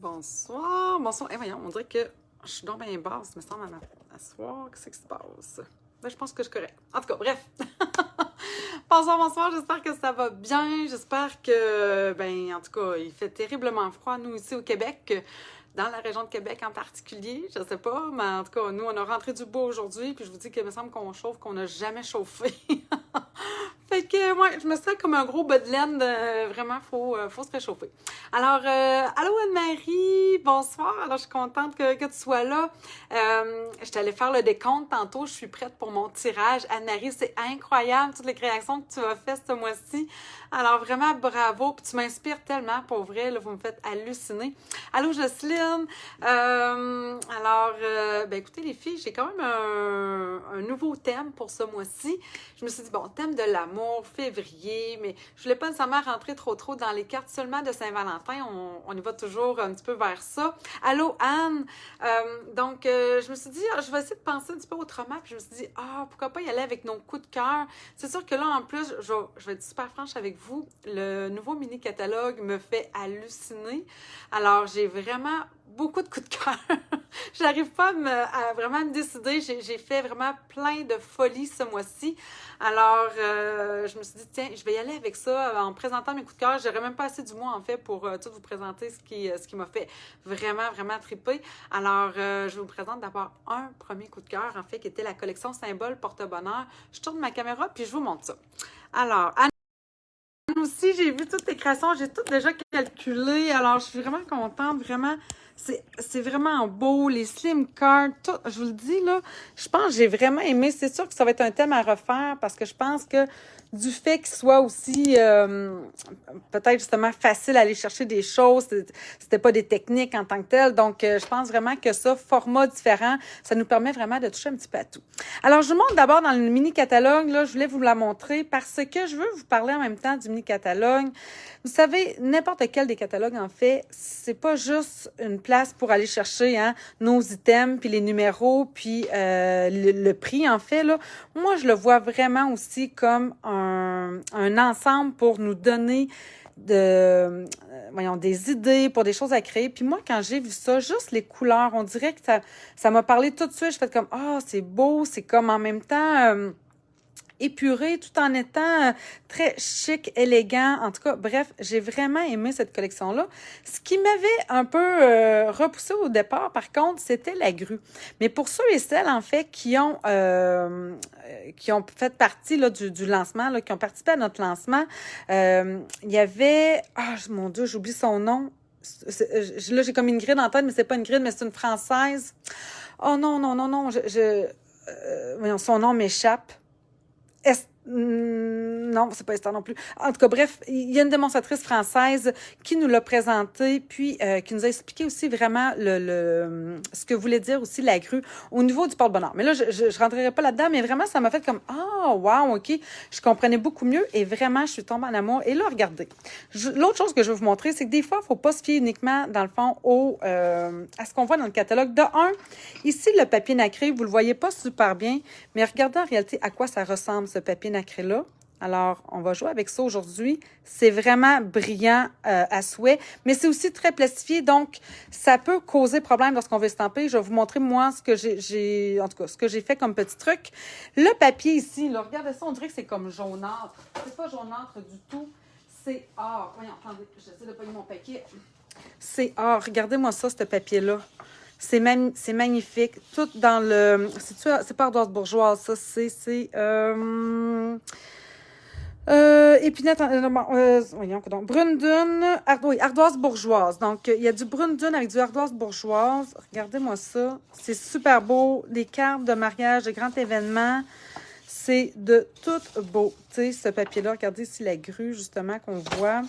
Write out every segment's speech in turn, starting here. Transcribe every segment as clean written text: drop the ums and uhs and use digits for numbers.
Bonsoir, bonsoir. Eh voyons, on dirait que je suis donc bien basse, me semble, à soir. Qu'est-ce qui se passe? Ben, je pense que je suis correcte. En tout cas, bref. Bonsoir, bonsoir, j'espère que ça va bien. J'espère que, ben, en tout cas, il fait terriblement froid, nous, ici au Québec, dans la région de Québec en particulier. Je sais pas, mais en tout cas, nous, on a rentré du beau aujourd'hui, puis je vous dis qu'il me semble qu'on chauffe, qu'on n'a jamais chauffé. Fait que, ouais, je me sens comme un gros bas de laine. Vraiment, faut se réchauffer. Alors, allô Anne-Marie, bonsoir. Alors, je suis contente que tu sois là. Je t'allais faire le décompte tantôt. Je suis prête pour mon tirage. Anne-Marie, c'est incroyable, toutes les créations que tu as faites ce mois-ci. Alors, vraiment, bravo. Puis tu m'inspires tellement, pour vrai. Là, vous me faites halluciner. Allô Jocelyne. Ben, écoutez, les filles, j'ai quand même un nouveau thème pour ce mois-ci. Je me suis dit, bon, thème de l'amour, février, mais je voulais pas nécessairement rentrer trop dans les cartes seulement de Saint-Valentin. On y va toujours un petit peu vers ça. Allô, Anne! Je me suis dit, je vais essayer de penser un petit peu autrement, puis je me suis dit, pourquoi pas y aller avec nos coups de cœur? C'est sûr que là, en plus, je vais être super franche avec vous, le nouveau mini-catalogue me fait halluciner. Alors, j'ai vraiment beaucoup de coups de cœur. J'arrive pas à vraiment me décider. J'ai fait vraiment plein de folies ce mois-ci. Alors, je me suis dit, tiens, je vais y aller avec ça en présentant mes coups de cœur. J'aurais même pas assez du mois, en fait, pour tout vous présenter ce qui m'a fait vraiment triper. Alors, je vous présente d'abord un premier coup de cœur, en fait, qui était la collection Symbole Porte-Bonheur. Je tourne ma caméra, puis je vous montre ça. Alors, Anne aussi, j'ai vu toutes tes créations, j'ai tout déjà calculé. Alors, je suis vraiment contente, vraiment. C'est vraiment beau, les slim cards, tout. Je vous le dis, là, je pense que j'ai vraiment aimé. C'est sûr que ça va être un thème à refaire parce que je pense que du fait qu'il soit aussi peut-être justement facile à aller chercher des choses, c'était pas des techniques en tant que telles. Donc, je pense vraiment que ça, format différent, ça nous permet vraiment de toucher un petit peu à tout. Alors, je vous montre d'abord dans le mini-catalogue, là, je voulais vous la montrer parce que je veux vous parler en même temps du mini-catalogue. Vous savez, n'importe quel des catalogues, en fait, c'est pas juste une place pour aller chercher nos items, puis les numéros, puis le prix, en fait. Là. Moi, je le vois vraiment aussi comme un ensemble pour nous donner des idées pour des choses à créer. Puis moi, quand j'ai vu ça, juste les couleurs, on dirait que ça m'a parlé tout de suite. Je fais comme, c'est beau, c'est comme en même temps... épuré, tout en étant très chic, élégant. En tout cas, bref, j'ai vraiment aimé cette collection-là. Ce qui m'avait un peu repoussé au départ, par contre, c'était la grue. Mais pour ceux et celles, en fait, qui ont fait partie là, du lancement, là, qui ont participé à notre lancement, il y avait... mon Dieu, j'oublie son nom. Là, j'ai comme une grille en tête, mais c'est pas une grille, mais c'est une Française. Oh non, son nom m'échappe. Non, c'est pas Esther non plus. En tout cas, bref, il y a une démonstratrice française qui nous l'a présenté, puis qui nous a expliqué aussi vraiment ce que voulait dire aussi la grue au niveau du porte-bonheur. Mais là, je rentrerai pas là-dedans, mais vraiment, ça m'a fait comme wow, OK. Je comprenais beaucoup mieux et vraiment, je suis tombée en amour. Et là, regardez. L'autre chose que je vais vous montrer, c'est que des fois, il faut pas se fier uniquement, dans le fond, à ce qu'on voit dans le catalogue. De un, ici, le papier nacré, vous le voyez pas super bien, mais regardez en réalité à quoi ça ressemble, ce papier nacré-là. Alors, on va jouer avec ça aujourd'hui. C'est vraiment brillant à souhait, mais c'est aussi très plastifié, donc ça peut causer problème lorsqu'on veut stamper. Je vais vous montrer, moi, ce que ce que j'ai fait comme petit truc. Le papier ici, là, regardez ça, on dirait que c'est comme jaunâtre. C'est pas jaunâtre du tout. C'est or. Voyons, attendez, j'essaie de pogner mon paquet. C'est or. Regardez-moi ça, ce papier-là. C'est magnifique. Tout dans le... C'est pas ardoise bourgeoise, ça. Épinette, brune dune, ardoise bourgeoise. Donc, il y a du brune dune avec du ardoise bourgeoise. Regardez-moi ça. C'est super beau. Des cartes de mariage, de grands événements. C'est de toute beauté, ce papier-là. Regardez ici la grue, justement, qu'on voit.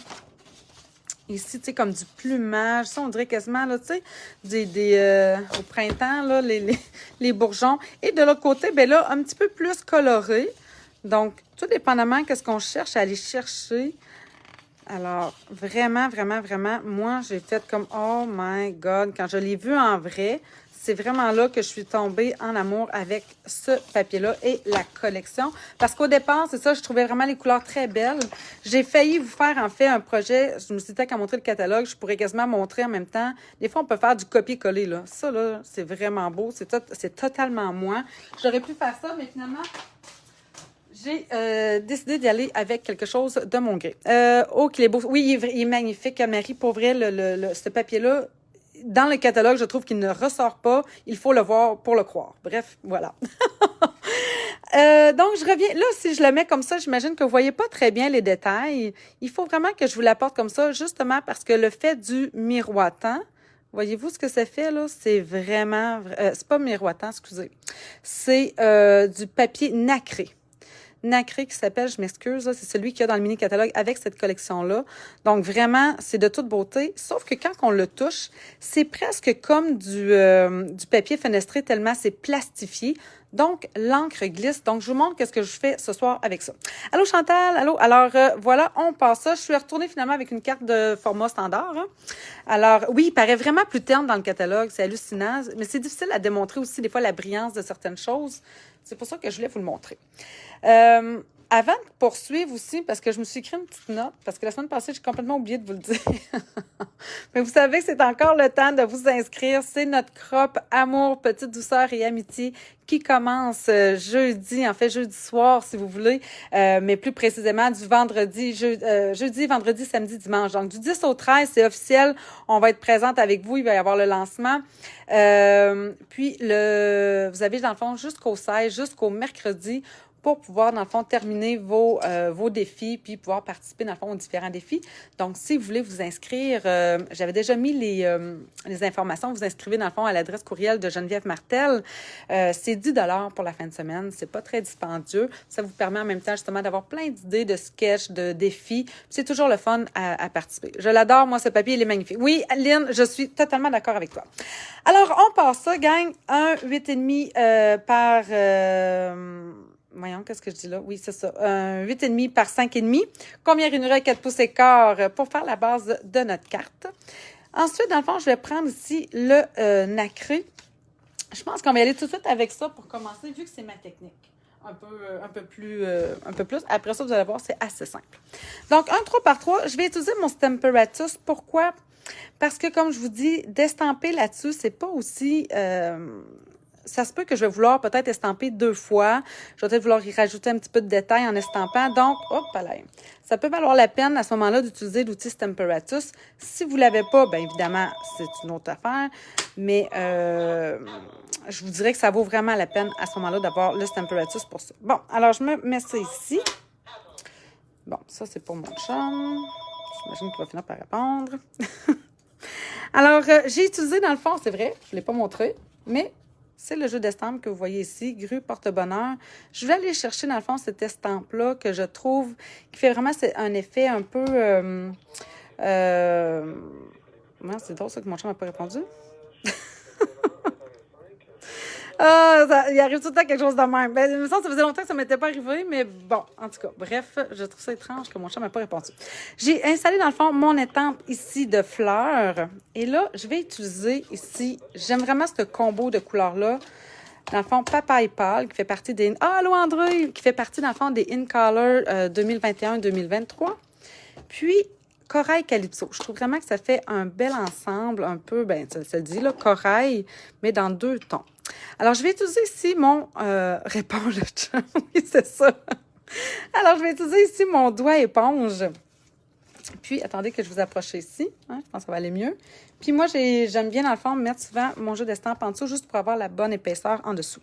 Ici, tu sais, comme du plumage. Ça, on dirait quasiment, là, tu sais, au printemps, là, les bourgeons. Et de l'autre côté, ben là, un petit peu plus coloré. Donc, tout dépendamment de ce qu'on cherche à aller chercher. Alors, vraiment, moi, j'ai fait comme, oh my God, quand je l'ai vu en vrai, c'est vraiment là que je suis tombée en amour avec ce papier-là et la collection. Parce qu'au départ, c'est ça, je trouvais vraiment les couleurs très belles. J'ai failli vous faire, en fait, un projet. Je me suis dit qu'à montrer le catalogue, je pourrais quasiment montrer en même temps. Des fois, on peut faire du copier-coller, là. Ça, là, c'est vraiment beau. C'est totalement moi. J'aurais pu faire ça, mais finalement, j'ai décidé d'y aller avec quelque chose de mon gré. Oh, qu'il est beau. Oui, il est magnifique, Marie. Pour vrai, ce papier-là, dans le catalogue, je trouve qu'il ne ressort pas. Il faut le voir pour le croire. Bref, voilà. Donc, je reviens. Là, si je le mets comme ça, j'imagine que vous voyez pas très bien les détails. Il faut vraiment que je vous l'apporte comme ça, justement parce que le fait du miroitant, voyez-vous ce que ça fait, là? C'est vraiment... c'est pas miroitant, excusez. C'est du papier nacré. Nacré qui s'appelle, je m'excuse, c'est celui qu'il y a dans le mini-catalogue avec cette collection-là. Donc, vraiment, c'est de toute beauté. Sauf que quand on le touche, c'est presque comme du papier fenestré tellement c'est plastifié. Donc, l'encre glisse. Donc, je vous montre qu'est-ce que je fais ce soir avec ça. Allô, Chantal? Allô? Alors, voilà, on passe ça. Je suis retournée finalement avec une carte de format standard. Hein. Alors, oui, il paraît vraiment plus terne dans le catalogue. C'est hallucinant. Mais c'est difficile à démontrer aussi, des fois, la brillance de certaines choses. C'est pour ça que je voulais vous le montrer. Avant de poursuivre aussi, parce que je me suis écrit une petite note, parce que la semaine passée, j'ai complètement oublié de vous le dire. Mais vous savez que c'est encore le temps de vous inscrire. C'est notre crop Amour, Petite Douceur et Amitié qui commence jeudi, en fait jeudi soir, si vous voulez, mais plus précisément du vendredi, jeudi, vendredi, samedi, dimanche. Donc, du 10 au 13, c'est officiel. On va être présente avec vous. Il va y avoir le lancement. Puis, vous avez, dans le fond, jusqu'au 16, jusqu'au mercredi, pour pouvoir, dans le fond, terminer vos défis puis pouvoir participer, dans le fond, aux différents défis. Donc, si vous voulez vous inscrire, j'avais déjà mis les informations. Vous inscrivez, dans le fond, à l'adresse courriel de Geneviève Martel. C'est 10 $ pour la fin de semaine. C'est pas très dispendieux. Ça vous permet en même temps, justement, d'avoir plein d'idées de sketchs, de défis. C'est toujours le fun à participer. Je l'adore. Moi, ce papier, il est magnifique. Oui, Lynn, je suis totalement d'accord avec toi. Alors, on passe ça, gang. Un 8,5 par... voyons, qu'est-ce que je dis là? Oui, c'est ça. 8,5 par 5,5. Combien réunirait 4 pouces et quart pour faire la base de notre carte? Ensuite, dans le fond, je vais prendre ici le nacré. Je pense qu'on va y aller tout de suite avec ça pour commencer, vu que c'est ma technique. Un peu plus. Après ça, vous allez voir, c'est assez simple. Donc, un 3 par 3, je vais utiliser mon Stamparatus. Pourquoi? Parce que, comme je vous dis, d'estamper là-dessus, c'est pas aussi... ça se peut que je vais vouloir peut-être estamper 2 fois. Je vais peut-être vouloir y rajouter un petit peu de détails en estampant. Donc, hop là. Ça peut valoir la peine à ce moment-là d'utiliser l'outil Stamparatus. Si vous ne l'avez pas, bien évidemment, c'est une autre affaire. Mais je vous dirais que ça vaut vraiment la peine à ce moment-là d'avoir le Stamparatus pour ça. Bon, alors je me mets ça ici. Bon, ça c'est pour mon chum. J'imagine qu'il va finir par répondre. Alors, j'ai utilisé dans le fond, c'est vrai, je ne l'ai pas montré, mais... c'est le jeu d'estampe que vous voyez ici, Grue Porte-Bonheur. Je vais aller chercher, dans le fond, cette estampe-là que je trouve qui fait vraiment un effet un peu... c'est drôle ça que mon chum n'a pas répondu. Il arrive tout le temps quelque chose de même. Ben, il me semble que ça faisait longtemps que ça ne m'était pas arrivé, mais bon, en tout cas, bref, je trouve ça étrange que mon chum n'a pas répondu. J'ai installé, dans le fond, mon étampe ici de fleurs. Et là, je vais utiliser ici, j'aime vraiment ce combo de couleurs-là. Dans le fond, Papaye Pâle, qui fait partie des... Ah, allô, André! Qui fait partie, dans le fond, des In Color 2021-2023. Puis, Corail Calypso. Je trouve vraiment que ça fait un bel ensemble, un peu, ben ça le dit, là, corail, mais dans 2 tons. Alors, je vais utiliser ici mon... répond le chum. Oui, c'est ça. Alors, je vais utiliser ici mon doigt éponge. Puis, attendez que je vous approche ici. Hein, je pense que ça va aller mieux. Puis, moi, j'aime bien, dans le fond, mettre souvent mon jeu d'estampe en dessous, juste pour avoir la bonne épaisseur en dessous.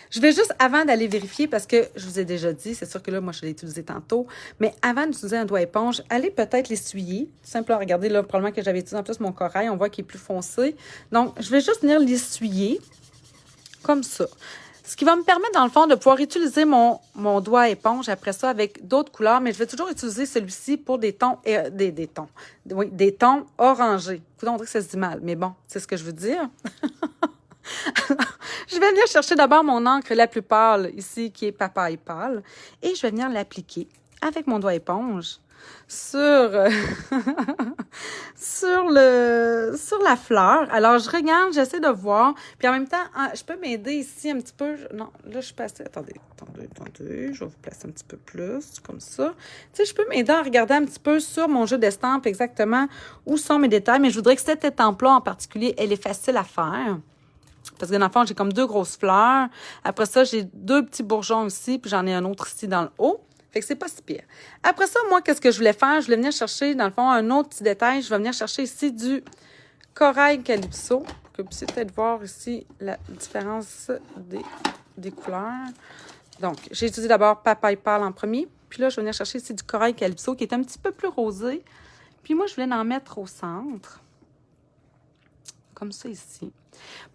Je vais juste, avant d'aller vérifier, parce que je vous ai déjà dit, c'est sûr que là, moi, je l'ai utilisé tantôt, mais avant d'utiliser un doigt éponge, allez peut-être l'essuyer. Simplement, regardez là, probablement que j'avais utilisé en plus mon corail, on voit qu'il est plus foncé. Donc, je vais juste venir l'essuyer, comme ça. Ce qui va me permettre, dans le fond, de pouvoir utiliser mon doigt éponge après ça avec d'autres couleurs, mais je vais toujours utiliser celui-ci pour des tons, des tons orangés. Vous dirait que ça se dit mal, mais bon, c'est ce que je veux dire. Je vais venir chercher d'abord mon encre la plus pâle, ici, qui est Papaye Pâle, et je vais venir l'appliquer avec mon doigt éponge sur sur la fleur. Alors, je regarde, j'essaie de voir. Puis en même temps, je peux m'aider ici un petit peu. Non, là, je suis passée. Attendez. Je vais vous placer un petit peu plus, comme ça. Tu sais, je peux m'aider à regarder un petit peu sur mon jeu d'estampes exactement où sont mes détails. Mais je voudrais que cette étampe-là en particulier, elle est facile à faire. Parce que dans le fond, j'ai comme 2 grosses fleurs. Après ça, j'ai 2 petits bourgeons ici, puis j'en ai un autre ici dans le haut. Fait que c'est pas si pire. Après ça, moi, qu'est-ce que je voulais faire? Je voulais venir chercher, dans le fond, un autre petit détail. Je vais venir chercher ici du corail calypso. Que vous puissiez peut-être voir ici la différence des couleurs. Donc, j'ai utilisé d'abord papaye pâle en premier. Puis là, je vais venir chercher ici du corail calypso qui est un petit peu plus rosé. Puis moi, je voulais en mettre au centre. Comme ça ici.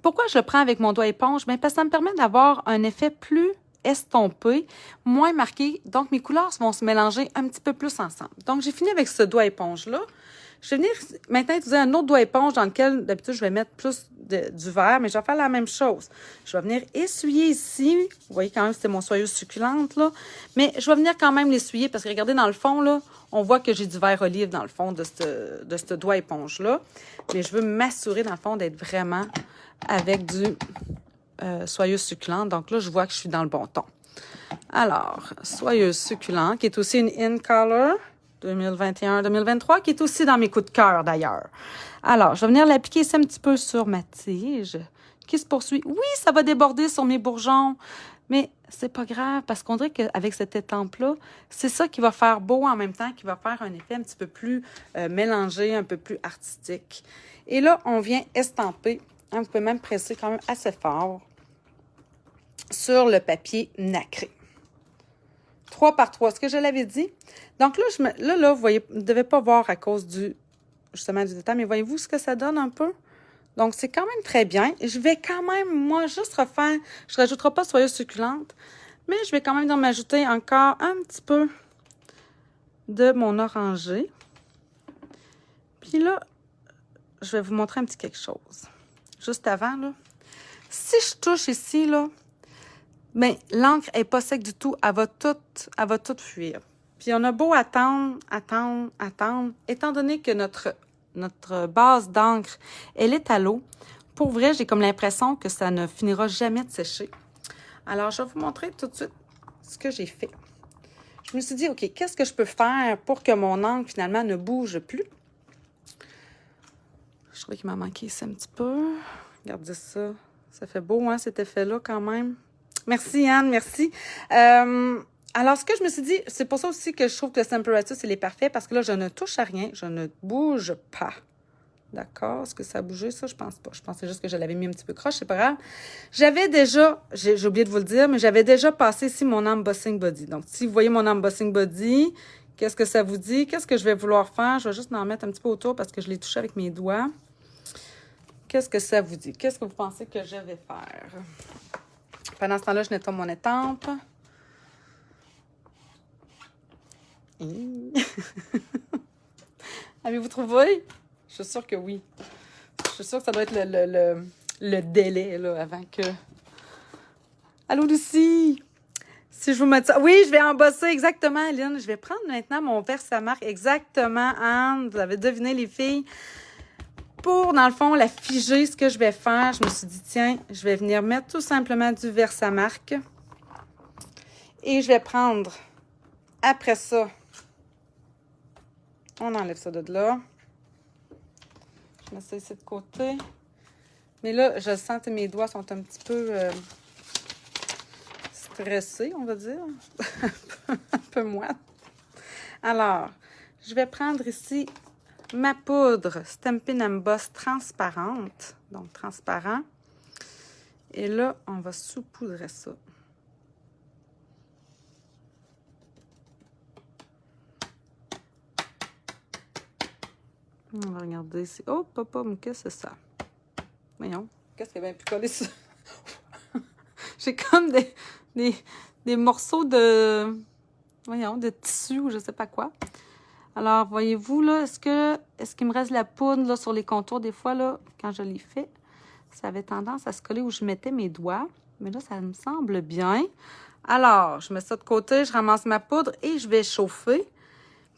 Pourquoi je le prends avec mon doigt éponge? Bien, parce que ça me permet d'avoir un effet plus estompé, moins marqué. Donc, mes couleurs vont se mélanger un petit peu plus ensemble. Donc, j'ai fini avec ce doigt éponge-là. Je vais venir maintenant utiliser un autre doigt éponge dans lequel, d'habitude, je vais mettre plus du vert, mais je vais faire la même chose. Je vais venir essuyer ici. Vous voyez quand même, c'était mon soyeuse succulente, là. Mais je vais venir quand même l'essuyer parce que, regardez, dans le fond, là, on voit que j'ai du vert olive dans le fond de ce doigt éponge-là. Mais je veux m'assurer, dans le fond, d'être vraiment avec du soyeuse succulente. Donc là, je vois que je suis dans le bon ton. Alors, soyeuse succulente, qui est aussi une In Color 2021-2023, qui est aussi dans mes coups de cœur, d'ailleurs. Alors, je vais venir l'appliquer ici un petit peu sur ma tige, qui se poursuit. Oui, ça va déborder sur mes bourgeons, mais c'est pas grave, parce qu'on dirait qu'avec cette étampe-là, c'est ça qui va faire beau en même temps, qui va faire un effet un petit peu plus mélangé, un peu plus artistique. Et là, on vient estamper. Hein, vous pouvez même presser quand même assez fort sur le papier nacré. 3 par 3, ce que je l'avais dit. Donc là, vous voyez, vous ne devez pas voir à cause justement du détail, mais voyez-vous ce que ça donne un peu? Donc, c'est quand même très bien. Je vais quand même, moi, juste refaire, je ne rajouterai pas soyeuse succulente, mais je vais quand même m'ajouter encore un petit peu de mon orangé. Puis là, je vais vous montrer un petit quelque chose. Juste avant, là. Si je touche ici, là, bien, l'encre n'est pas sec du tout. Elle va toute fuir. Puis on a beau attendre. Étant donné que notre base d'encre, elle est à l'eau, pour vrai, j'ai comme l'impression que ça ne finira jamais de sécher. Alors, je vais vous montrer tout de suite ce que j'ai fait. Je me suis dit, OK, qu'est-ce que je peux faire pour que mon encre, finalement, ne bouge plus? Je trouvais qu'il m'a manqué ici un petit peu. Regardez ça. Ça fait beau, hein, cet effet-là, quand même. Merci, Anne, merci. Alors, ce que je me suis dit, c'est pour ça aussi que je trouve que le Simperatus, il est parfait, parce que là, je ne touche à rien, je ne bouge pas. D'accord? Est-ce que ça a bougé, ça? Je pense pas. Je pensais juste que je l'avais mis un petit peu croche, c'est pas grave. J'avais déjà, j'ai oublié de vous le dire, mais j'avais déjà passé ici mon embossing body. Donc, si vous voyez mon embossing body, qu'est-ce que ça vous dit? Qu'est-ce que je vais vouloir faire? Je vais juste en mettre un petit peu autour parce que je l'ai touché avec mes doigts. Qu'est-ce que ça vous dit? Qu'est-ce que vous pensez que je vais faire? Pendant ce temps-là, je nettoie mon étampe. Avez-vous trouvé? Je suis sûre que oui. Je suis sûre que ça doit être le délai là, avant que... Allô, Lucie? Si je vous mets ça... Oui, je vais embosser exactement, Aline. Je vais prendre maintenant mon Versamark. Exactement, Anne. Vous avez deviné, les filles. Pour, dans le fond, la figer, ce que je vais faire, je me suis dit, tiens, je vais venir mettre tout simplement du Versamark. Et je vais prendre, après ça, on enlève ça de là. Je mets ça ici de côté. Mais là, je sens que mes doigts sont un petit peu stressés, on va dire. un peu moite. Alors, je vais prendre ici ma poudre Stampin' Emboss transparente. Donc, transparent. Et là, on va saupoudrer ça. On va regarder ici. Oh, papa, mais qu'est-ce que c'est ça? Voyons. Qu'est-ce qui a bien pu coller ça? J'ai comme des morceaux de... Voyons, de tissu ou je sais pas quoi. Alors, voyez-vous, là, est-ce qu'il me reste de la poudre là, sur les contours? Des fois, là, quand je l'ai fait, ça avait tendance à se coller où je mettais mes doigts. Mais là, ça me semble bien. Alors, je mets ça de côté, je ramasse ma poudre et je vais chauffer.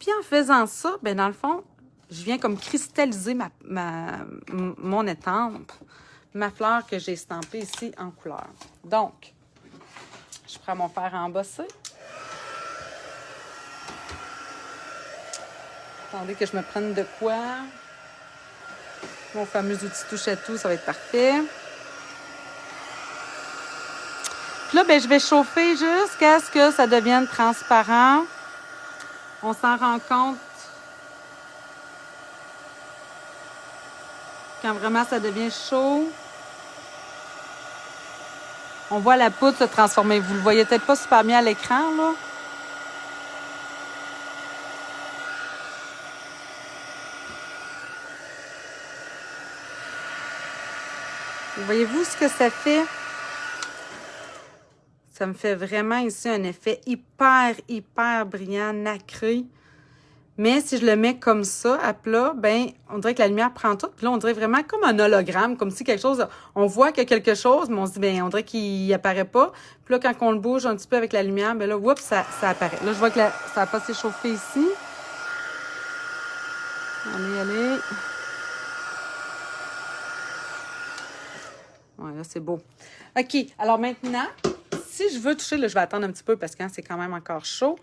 Puis en faisant ça, bien, dans le fond, je viens comme cristalliser mon étampe, ma fleur que j'ai estampée ici en couleur. Donc, je prends mon fer à embosser. Attendez que je me prenne de quoi. Mon fameux outil touche à tout, ça va être parfait. Puis là, ben, je vais chauffer jusqu'à ce que ça devienne transparent. On s'en rend compte quand vraiment ça devient chaud. On voit la poudre se transformer. Vous le voyez peut-être pas super bien à l'écran, là. Voyez-vous ce que ça fait? Ça me fait vraiment ici un effet hyper brillant, nacré. Mais si je le mets comme ça, à plat, ben on dirait que la lumière prend tout. Puis là, on dirait vraiment comme un hologramme, comme si quelque chose... On voit qu'il y a quelque chose, mais on se dit, ben on dirait qu'il apparaît pas. Puis là, quand on le bouge un petit peu avec la lumière, ben là, oups, ça apparaît. Là, je vois que ça n'a pas s'échauffé ici. Allez. Ouais, là, c'est beau. OK, alors maintenant, si je veux toucher, là, je vais attendre un petit peu parce que c'est quand même encore chaud.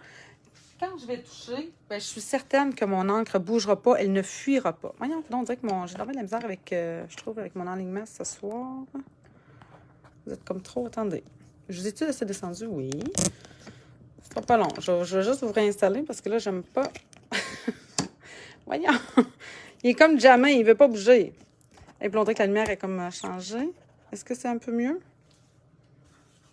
Quand je vais toucher, ben, je suis certaine que mon encre ne bougera pas, elle ne fuira pas. Voyons, on dirait que j'ai vraiment de la misère avec, je trouve, avec mon enlignement ce soir. Vous êtes comme trop, attendez. Je vous ai-tu laissé descendu? Oui. Ce sera pas long. Je vais juste vous réinstaller parce que là, j'aime pas. Voyons. Il est comme jamais, il ne veut pas bouger. Et puis on dirait que la lumière est comme changée. Est-ce que c'est un peu mieux?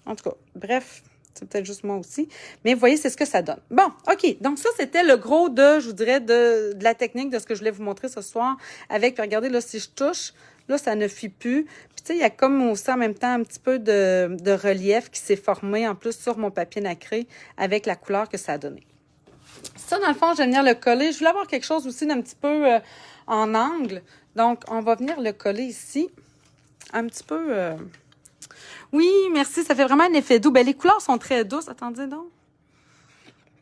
En tout cas, bref, c'est peut-être juste moi aussi. Mais vous voyez, c'est ce que ça donne. Bon, OK. Donc ça, c'était le gros je vous dirais, de la technique de ce que je voulais vous montrer ce soir. Puis regardez, là, si je touche, là, ça ne fuit plus. Puis tu sais, il y a comme aussi en même temps un petit peu de relief qui s'est formé en plus sur mon papier nacré avec la couleur que ça a donné. Ça, dans le fond, je vais venir le coller. Je voulais avoir quelque chose aussi d'un petit peu en angle. Donc, on va venir le coller ici. Un petit peu... Oui, merci, ça fait vraiment un effet doux. Ben, les couleurs sont très douces. Attendez donc.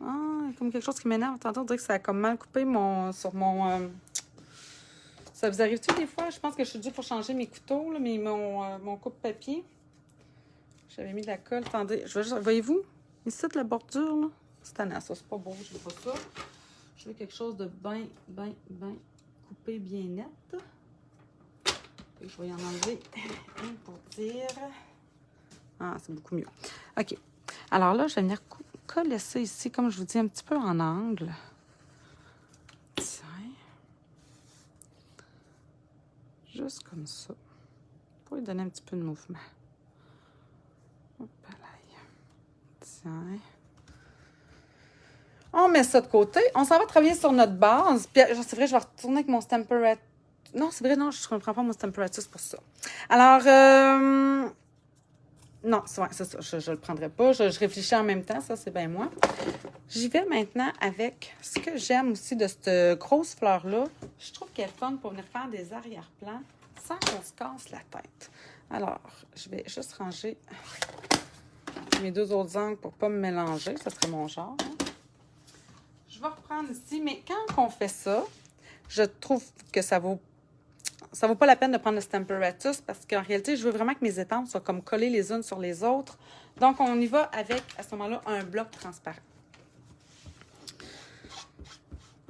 Ah, il y a comme quelque chose qui m'énerve. Attendez, on dirait que ça a comme mal coupé sur mon... Ça vous arrive-tu des fois? Je pense que je suis due pour changer mes couteaux, là, mais mon coupe-papier. J'avais mis de la colle. Attendez, je vais juste... Voyez-vous? Ici, la bordure, là. C'est tannant, ça. C'est pas beau, je veux pas ça. Je veux quelque chose de bien coupé, bien net. Et je vais y en enlever un pour dire... Ah, c'est beaucoup mieux. OK. Alors là, je vais venir coller ça ici, comme je vous dis, un petit peu en angle. Tiens. Juste comme ça. Pour lui donner un petit peu de mouvement. Hop là. Tiens. On met ça de côté. On s'en va travailler sur notre base. Puis, c'est vrai, je vais retourner avec mon Stamparatus. Non, c'est vrai, non, je ne comprends pas mon Stamparatus pour ça. Alors, non, c'est ça. Je le prendrai pas. Je réfléchis en même temps. Ça, c'est bien moi. J'y vais maintenant avec ce que j'aime aussi de cette grosse fleur-là. Je trouve qu'elle est fun pour venir faire des arrière-plans sans qu'on se casse la tête. Alors, je vais juste ranger mes deux autres angles pour ne pas me mélanger. Ça serait mon genre. Hein. Je vais reprendre ici. Mais quand on fait ça, je trouve que ça vaut pas la peine de prendre le Stamparatus parce qu'en réalité, je veux vraiment que mes étampes soient comme collées les unes sur les autres. Donc, on y va avec, à ce moment-là, un bloc transparent.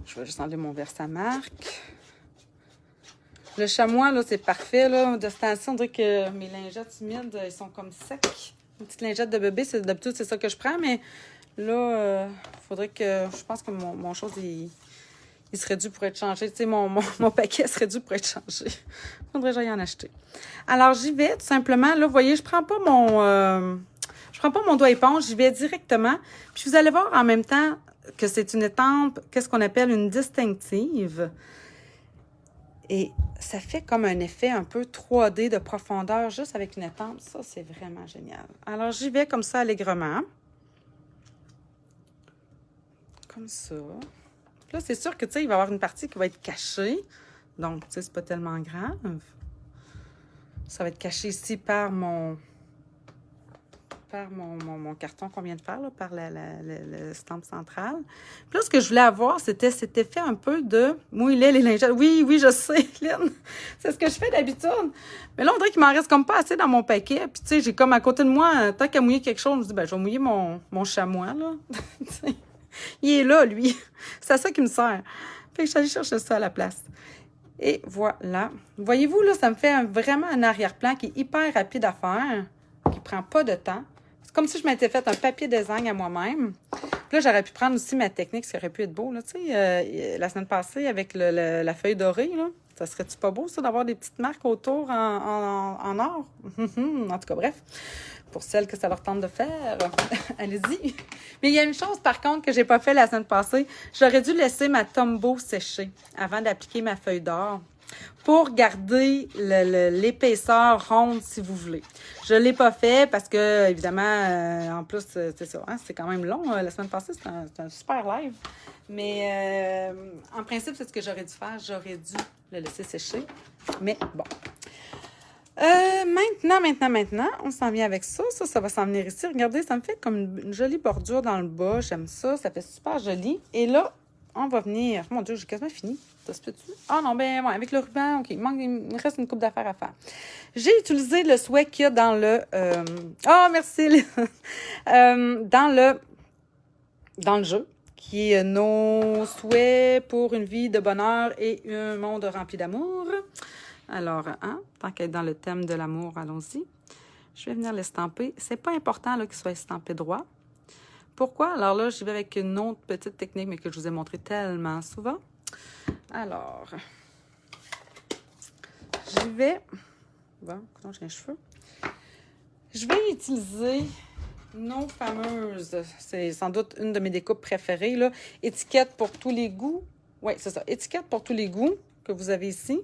Je vais juste enlever mon versamarque. Le chamois, là, c'est parfait. Là. De ce temps-ci, on dirait que mes lingettes humides, ils sont comme secs. Une petite lingette de bébé, d'habitude, c'est ça que je prends. Mais là, faudrait que... Je pense que mon chose, il serait dû pour être changé. Tu sais, mon paquet serait dû pour être changé. Faudrait que j'aille en acheter. Alors, j'y vais, tout simplement. Là, vous voyez, je prends pas mon doigt éponge. J'y vais directement. Puis, vous allez voir en même temps que c'est une étampe, qu'est-ce qu'on appelle une distinctive. Et ça fait comme un effet un peu 3D de profondeur juste avec une étampe. Ça, c'est vraiment génial. Alors, j'y vais comme ça allègrement. Comme ça. Là, c'est sûr que, tu sais, il va y avoir une partie qui va être cachée. Donc, tu sais, c'est pas tellement grave. Ça va être caché ici par mon par mon carton qu'on vient de faire, là, par le stamp central. Puis là, ce que je voulais avoir, c'était cet effet un peu de mouiller les lingettes. Oui, je sais, Lynn. C'est ce que je fais d'habitude. Mais là, on dirait qu'il m'en reste comme pas assez dans mon paquet. Puis, tu sais, j'ai comme à côté de moi, tant qu'à mouiller quelque chose, je me dis, ben, je vais mouiller mon chamois, là. Il est là, lui. C'est à ça qui me sert. Fait que je suis allée chercher ça à la place. Et voilà. Voyez-vous, là, ça me fait vraiment un arrière-plan qui est hyper rapide à faire, qui prend pas de temps. C'est comme si je m'étais fait un papier design à moi-même. Puis là, j'aurais pu prendre aussi ma technique, ça aurait pu être beau, là. Tu sais, la semaine passée, avec la feuille dorée, là, ça serait-tu pas beau, ça, d'avoir des petites marques autour en or? En tout cas, bref. Pour celles que ça leur tente de faire, allez-y. Mais il y a une chose, par contre, que j'ai pas fait la semaine passée. J'aurais dû laisser ma Tombow sécher avant d'appliquer ma feuille d'or pour garder l'épaisseur ronde, si vous voulez. Je l'ai pas fait parce que, évidemment, en plus, c'est ça, hein, c'est quand même long. La semaine passée, c'était un super live. Mais en principe, c'est ce que j'aurais dû faire. J'aurais dû le laisser sécher. Mais bon. Maintenant, on s'en vient avec ça. Ça va s'en venir ici. Regardez, ça me fait comme une jolie bordure dans le bas. J'aime ça. Ça fait super joli. Et là, on va venir. Mon Dieu, j'ai quasiment fini. Ça se peut-tu? Ah non, ben ouais, avec le ruban, OK. Il me reste une coupe d'affaires à faire. J'ai utilisé le souhait qu'il y a dans le... merci! Dans le jeu, qui est nos souhaits pour une vie de bonheur et un monde rempli d'amour. Alors, tant qu'être dans le thème de l'amour, allons-y. Je vais venir l'estamper. C'est pas important là, qu'il soit estampé droit. Pourquoi? Alors là, j'y vais avec une autre petite technique, mais que je vous ai montré tellement souvent. Alors, j'y vais. Bon, comment j'ai les cheveux? Je vais utiliser nos fameuses, c'est sans doute une de mes découpes préférées, là, étiquette pour tous les goûts. Oui, c'est ça, étiquette pour tous les goûts que vous avez ici.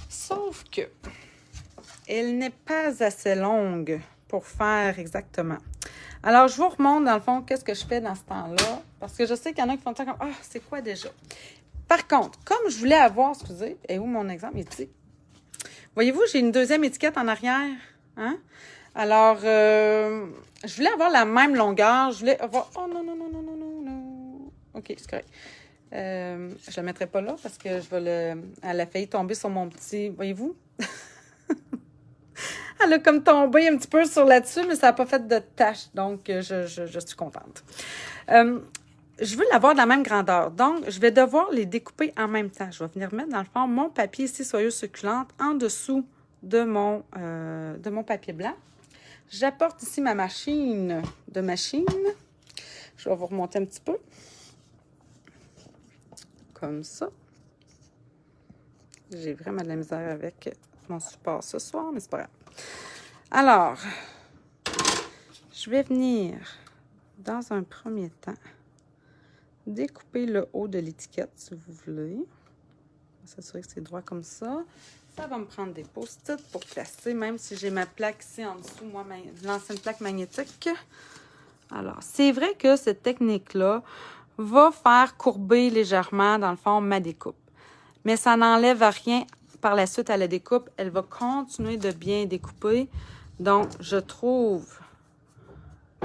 Sauf que elle n'est pas assez longue pour faire exactement. Alors, je vous remonte, dans le fond, qu'est-ce que je fais dans ce temps-là. Parce que je sais qu'il y en a qui font ça comme « Ah, c'est quoi déjà? » Par contre, comme je voulais avoir, excusez, et où mon exemple ici? Voyez-vous, j'ai une deuxième étiquette en arrière. Hein? Alors, je voulais avoir la même longueur. Je voulais avoir... Oh non. OK, c'est correct. Je ne la mettrai pas là parce que elle a failli tomber sur mon petit... Voyez-vous? Elle a comme tombé un petit peu sur là-dessus, mais ça n'a pas fait de tache. Donc, je suis contente. Je veux l'avoir de la même grandeur. Donc, je vais devoir les découper en même temps. Je vais venir mettre, dans le fond, mon papier ici, soyeuse succulente, en dessous de mon papier blanc. J'apporte ici ma machine. Je vais vous remonter un petit peu. Comme ça. J'ai vraiment de la misère avec mon support ce soir, mais c'est pas grave. Alors, je vais venir, dans un premier temps, découper le haut de l'étiquette, si vous voulez. On va s'assurer que c'est droit comme ça. Ça va me prendre des post-it pour placer, même si j'ai ma plaque ici en dessous, moi, l'ancienne plaque magnétique. Alors, c'est vrai que cette technique-là va faire courber légèrement, dans le fond, ma découpe. Mais ça n'enlève rien par la suite à la découpe. Elle va continuer de bien découper. Donc, je trouve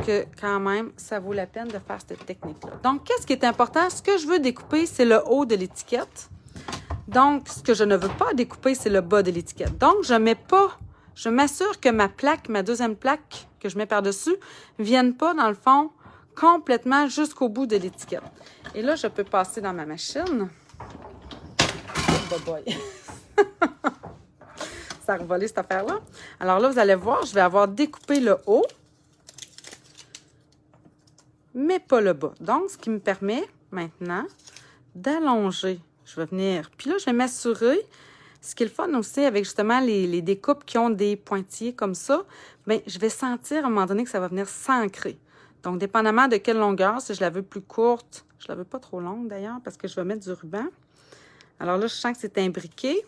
que quand même, ça vaut la peine de faire cette technique-là. Donc, qu'est-ce qui est important? Ce que je veux découper, c'est le haut de l'étiquette. Donc, ce que je ne veux pas découper, c'est le bas de l'étiquette. Donc, je m'assure que ma deuxième plaque que je mets par-dessus, ne vienne pas, dans le fond, complètement jusqu'au bout de l'étiquette. Et là, je peux passer dans ma machine. Oh boy! Ça a revolé cette affaire-là. Alors là, vous allez voir, je vais avoir découpé le haut, mais pas le bas. Donc, ce qui me permet maintenant d'allonger. Je vais venir. Puis là, je vais m'assurer. Ce qui est le fun aussi avec justement les découpes qui ont des pointillés comme ça, bien, je vais sentir à un moment donné que ça va venir s'ancrer. Donc, dépendamment de quelle longueur, si je la veux plus courte, je la veux pas trop longue d'ailleurs parce que je vais mettre du ruban. Alors là, je sens que c'est imbriqué.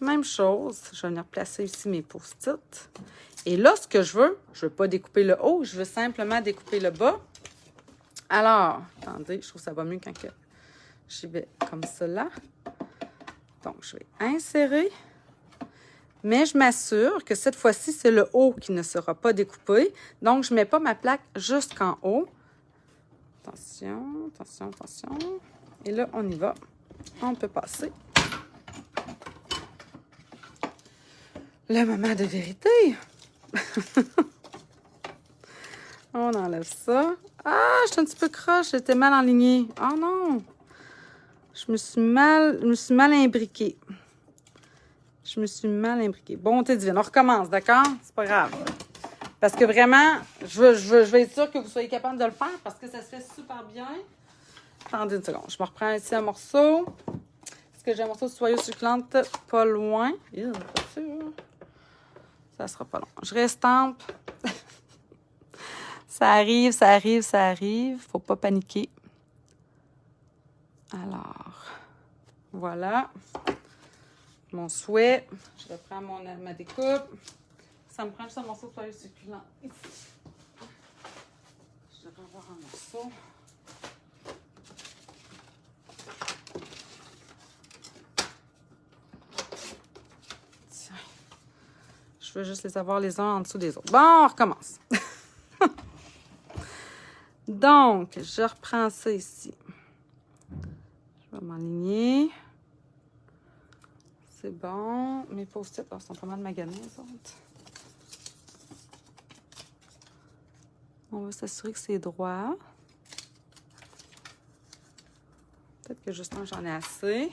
Même chose, je vais venir placer ici mes post-it. Et là, ce que je veux pas découper le haut, je veux simplement découper le bas. Alors, attendez, je trouve que ça va mieux quand j'y vais comme cela. Donc, je vais insérer Mais je m'assure que cette fois-ci, c'est le haut qui ne sera pas découpé. Donc, je ne mets pas ma plaque jusqu'en haut. Attention, attention, attention. Et là, on y va. On peut passer. Le moment de vérité. On enlève ça. Ah, je suis un petit peu croche. J'étais mal enlignée. Oh non! Je me suis mal imbriquée. Bonté divine. On recommence, d'accord? C'est pas grave. Parce que vraiment, je vais être sûre que vous soyez capable de le faire parce que ça se fait super bien. Attendez une seconde. Je me reprends ici un morceau. Est-ce que j'ai un morceau de soyeux succulente pas loin? Pas sûr. Ça sera pas long. Je restampe. Ça arrive, ça arrive, ça arrive. Faut pas paniquer. Alors, voilà. Mon souhait. Je reprends ma découpe. Ça me prend juste un morceau de soyeux succulent ici. Je devrais avoir un morceau. Tiens. Je veux juste les avoir les uns en dessous des autres. Bon, on recommence. Donc, je reprends ça ici. Je vais m'aligner. C'est bon. Mes post-it, sont pas mal maganés, les autres. On va s'assurer que c'est droit. Peut-être que justement, j'en ai assez.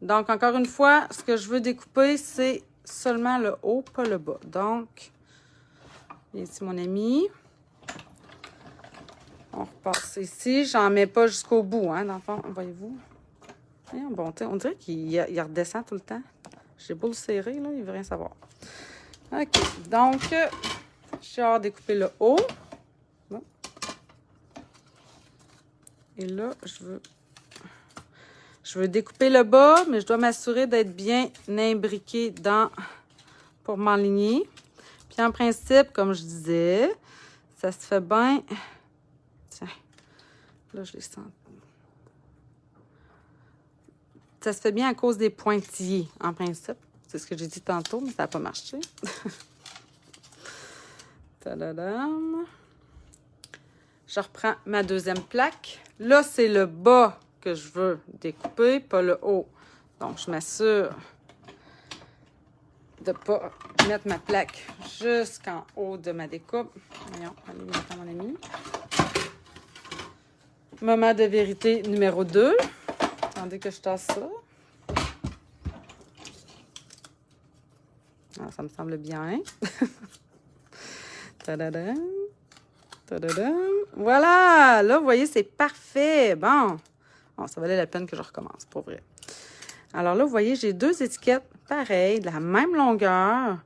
Donc, encore une fois, ce que je veux découper, c'est seulement le haut, pas le bas. Donc, ici, mon ami. On repasse ici. J'en mets pas jusqu'au bout, hein, dans le fond. Voyez-vous? Bon, on dirait qu'il redescend tout le temps. J'ai beau le serrer, là, il veut rien savoir. OK. Donc, j'ai hâte de découper le haut. Bon. Et là, je veux découper le bas, mais je dois m'assurer d'être bien imbriquée pour m'enligner. Puis, en principe, comme je disais, ça se fait bien. Tiens, là, je les sens. Ça se fait bien à cause des pointillés, en principe. C'est ce que j'ai dit tantôt, mais ça n'a pas marché. Tadadam. Je reprends ma deuxième plaque. Là, c'est le bas que je veux découper, pas le haut. Donc, je m'assure de ne pas mettre ma plaque jusqu'en haut de ma découpe. Voyons, allez, mettons mon ami. Moment de vérité numéro 2. Attendez que je tasse ça. Ah, ça me semble bien. Tadadam. Tadadam. Voilà! Là, vous voyez, c'est parfait. Bon. Ça valait la peine que je recommence, pour vrai. Alors là, vous voyez, j'ai deux étiquettes pareilles, de la même longueur,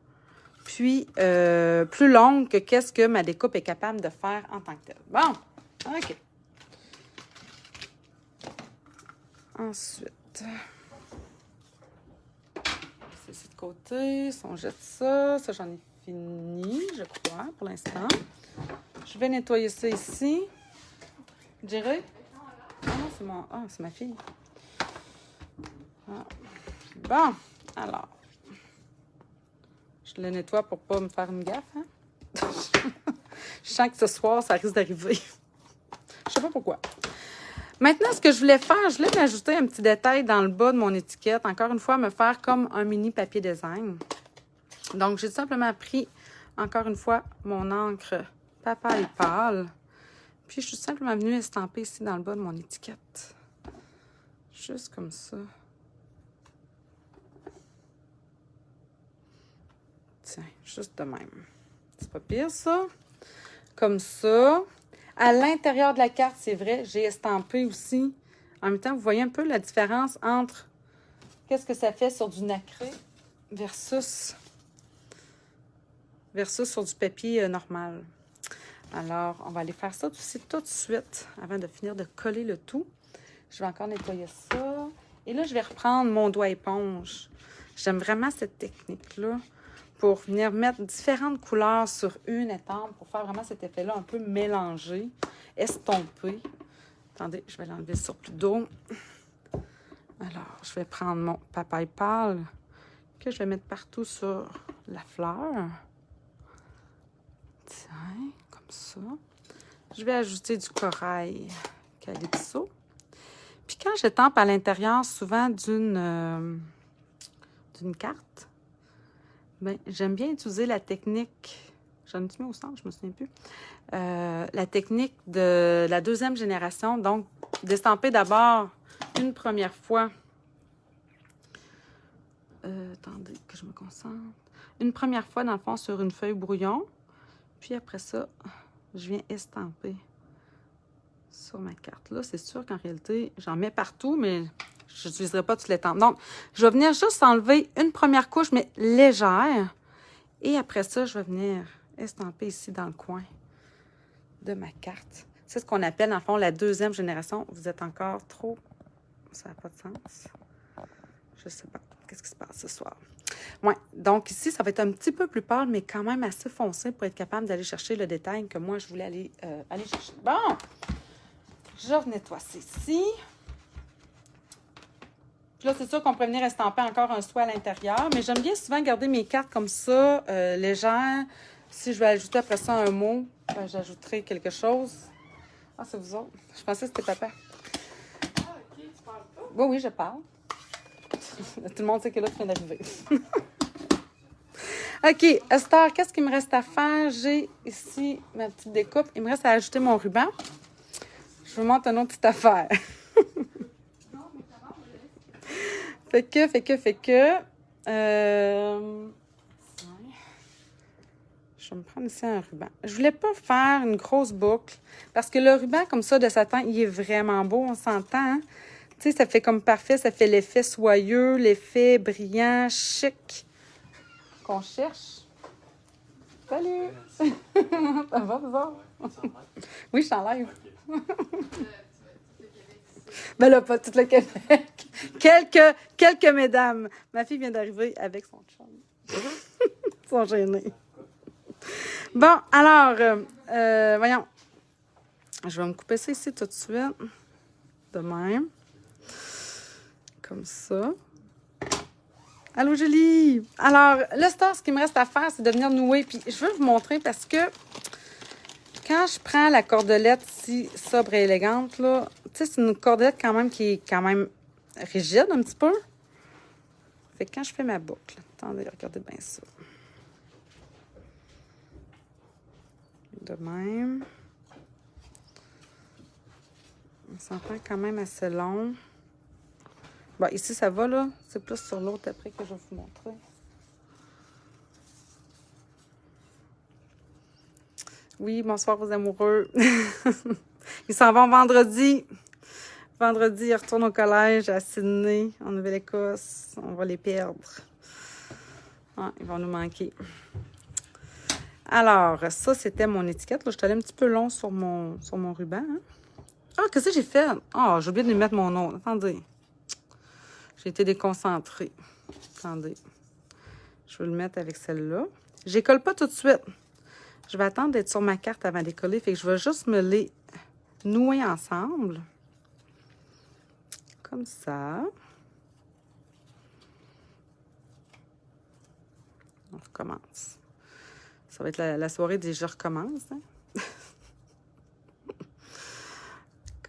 puis plus longues que qu'est-ce que ma découpe est capable de faire en tant que telle. Bon. OK. Ensuite, c'est ici de côté. Si on jette ça, j'en ai fini, je crois, pour l'instant. Je vais nettoyer ça ici. Jerry? Ah, c'est ma fille. Ah. Bon, alors. Je le nettoie pour pas me faire une gaffe, hein? Je sens que ce soir, ça risque d'arriver. Je sais pas pourquoi. Maintenant, ce que je voulais faire, je voulais m'ajouter un petit détail dans le bas de mon étiquette. Encore une fois, me faire comme un mini papier design. Donc, j'ai simplement pris, encore une fois, mon encre papaye pâle. Puis, je suis simplement venue estamper ici dans le bas de mon étiquette. Juste comme ça. Tiens, juste de même. C'est pas pire, ça. Comme ça. À l'intérieur de la carte, c'est vrai, j'ai estampé aussi. En même temps, vous voyez un peu la différence entre qu'est-ce que ça fait sur du nacré versus sur du papier normal. Alors, on va aller faire ça aussi tout de suite avant de finir de coller le tout. Je vais encore nettoyer ça. Et là, je vais reprendre mon doigt éponge. J'aime vraiment cette technique-là pour venir mettre différentes couleurs sur une étampe pour faire vraiment cet effet-là un peu mélangé, estompé. Attendez, je vais l'enlever sur plus d'eau. Alors, je vais prendre mon papaye pâle que je vais mettre partout sur la fleur. Tiens, comme ça. Je vais ajouter du corail calypso. Puis quand je tampe à l'intérieur souvent d'une carte, ben, j'aime bien utiliser la technique, j'en ai mis au centre, je me souviens plus, la technique de la 2e génération, donc d'estamper d'abord une première fois, attendez que je me concentre, une première fois dans le fond sur une feuille brouillon, puis après ça, je viens estamper sur ma carte. Là, c'est sûr qu'en réalité, j'en mets partout, mais je n'utiliserai pas toutes les tempes. Donc, je vais venir juste enlever une première couche, mais légère. Et après ça, je vais venir estamper ici dans le coin de ma carte. C'est ce qu'on appelle, dans le fond, la 2e génération. Vous êtes encore trop... Ça n'a pas de sens. Je ne sais pas. Qu'est-ce qui se passe ce soir? Oui, donc ici, ça va être un petit peu plus pâle, mais quand même assez foncé pour être capable d'aller chercher le détail que moi, je voulais aller chercher. Bon! Je nettoie ici. Puis là, c'est sûr qu'on pourrait venir estamper encore un soin à l'intérieur, mais j'aime bien souvent garder mes cartes comme ça, légères. Si je vais ajouter après ça un mot, ben, j'ajouterai quelque chose. Ah, c'est vous autres. Je pensais que c'était papa. Ah, OK, tu parles pas? Oui, oui, je parle. Tout le monde sait que là, tu viens d'arriver. OK, Esther, qu'est-ce qu'il me reste à faire? J'ai ici ma petite découpe. Il me reste à ajouter mon ruban. Je vous montre une autre petite affaire. Fait que... je vais me prendre ici un ruban. Je voulais pas faire une grosse boucle parce que le ruban comme ça de Satan, il est vraiment beau, on s'entend. Hein? Tu sais, ça fait comme parfait, ça fait l'effet soyeux, l'effet brillant, chic qu'on cherche. Salut! Ça va, vous autres? Oui, je suis en live. Ben là, pas tout le Québec. Quelques mesdames. Ma fille vient d'arriver avec son chum. Ils sont gênés. Bon, alors, voyons. Je vais me couper ça ici tout de suite. De même. Comme ça. Allô, Julie! Alors, le star, ce qu'il me reste à faire, c'est de venir nouer. Puis, je veux vous montrer parce que quand je prends la cordelette si sobre et élégante, là, tu sais, c'est une cordelette quand même qui est quand même rigide un petit peu. Fait que quand je fais ma boucle, attendez, regardez bien ça. De même. On s'entend quand même assez long. Bon, ici, ça va, là. C'est plus sur l'autre après que je vais vous montrer. Oui, bonsoir aux amoureux. Ils s'en vont vendredi. Vendredi, ils retournent au collège à Sydney, en Nouvelle-Écosse. On va les perdre. Ah, ils vont nous manquer. Alors, ça, c'était mon étiquette. Là, je suis allée un petit peu long sur mon ruban. Hein? Ah, qu'est-ce que j'ai fait? Ah, j'ai oublié de lui mettre mon nom. Attendez. J'ai été déconcentrée. Attendez. Je vais le mettre avec celle-là. Je les colle pas tout de suite. Je vais attendre d'être sur ma carte avant de les coller. Fait que je vais juste me les nouer ensemble. Comme ça. On recommence. Ça va être la soirée des je recommence. Hein?